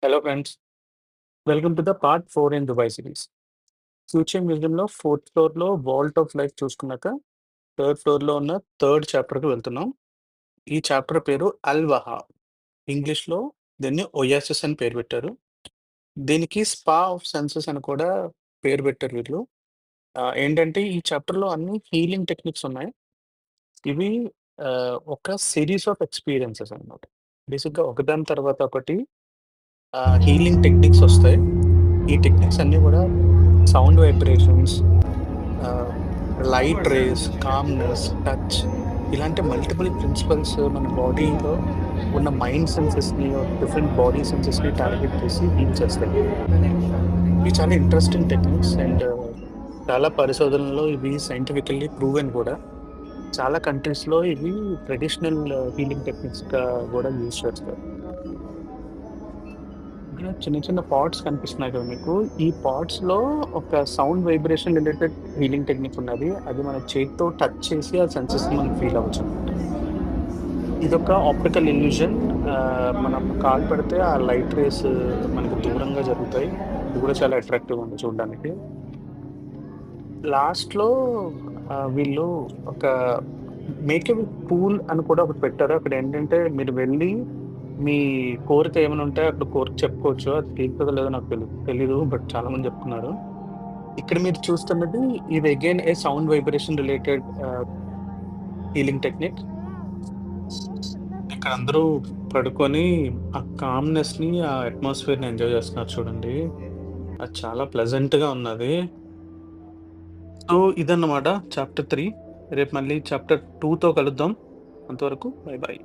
Hello friends, welcome to the part 4 in Dubai series. Future మ్యూజియంలో fourth ఫ్లోర్‌లో Walt of life చూసుకున్నాక, third ఫ్లోర్‌లో ఉన్న third చాప్టర్‌కి వెళ్తున్నాం. ఈ చాప్టర్ పేరు అల్ వహా. ఇంగ్లీష్‌లో దీన్ని ఒయాసిస్ అని పేరు పెట్టారు. దీనికి స్పా ఆఫ్ సెన్సెస్ అని కూడా పేరు పెట్టారు వీళ్ళు. ఏంటంటే ఈ చాప్టర్‌లో అన్ని హీలింగ్ టెక్నిక్స్ ఉన్నాయి. ఇవి ఒక సీరీస్ ఆఫ్ ఎక్స్‌పీరియన్సెస్ అన్నమాట. బేసిక్‌గా ఒకదాని తర్వాత ఒకటి హీలింగ్ టెక్నిక్స్ వస్తాయి. ఈ టెక్నిక్స్ అన్నీ కూడా సౌండ్ వైబ్రేషన్స్, ఆహ్, లైట్ రేస్, కామ్‌నెస్, టచ్ ఇలాంటి మల్టిపుల్ ప్రిన్సిపల్స్ మన బాడీలో ఉన్న మైండ్ సెన్సెస్‌ని, డిఫరెంట్ బాడీ సెన్సెస్‌ని టార్గెట్ చేసి హీల్ చేస్తాయి. ఇవి చాలా ఇంట్రెస్టింగ్ టెక్నిక్స్ అండ్ చాలా పరిశోధనలో ఇవి సైంటిఫికల్లీ ప్రూవెన్ కూడా. చాలా కంట్రీస్‌లో ఇవి ట్రెడిషనల్ హీలింగ్ టెక్నిక్స్‌గా కూడా యూజ్ చేస్తారు. ఇక్కడ చిన్న చిన్న పాడ్స్ కనిపిస్తున్నాయి కదా మీకు. ఈ పాడ్స్‌లో ఒక sound vibration related healing technique ఉన్నది. అది మన చేత్తో టచ్ చేసి ఆ సెన్సెస్‌ని మనం ఫీల్ అవ్వచ్చనమాట. ఇదొక ఆప్టికల్ ఇల్యూజన్. మనం కాలు పెడితే ఆ లైట్ రేస్ మనకు దూరంగా జరుగుతాయి. ఇది కూడా చాలా అట్రాక్టివ్‌గా ఉంది చూడ్డానికి. లాస్ట్‌లో వీళ్ళు ఒక మేక్ ఎ విత్ పూల్ అని కూడా ఒకటి పెట్టారు. అక్కడేంటంటే మీరు వెళ్లి మీ కోరిక ఏమైనా ఉంటే అక్కడ కోరిక చెప్పుకోవచ్చు. అది తీరుతదో లేదో నాకు తెలీదు. బట్ చాలా మంది చెప్తున్నారు. ఇక్కడ మీరు చూస్తున్నది ఇది again a sound vibration related healing technique. ఇక్కడ అందరూ పడుకొని ఆ కామ్‌నెస్‌ని, ఆ అట్మాస్ఫియర్‌ని ఎంజాయ్ చేస్తున్నారు చూడండి. అది చాలా ప్లెజెంట్‌గా ఉన్నది. సో, ఇదన్నమాట చాప్టర్ 3. రేపు మళ్ళీ చాప్టర్ 2తో కలుద్దాం. అంతవరకు బై బై.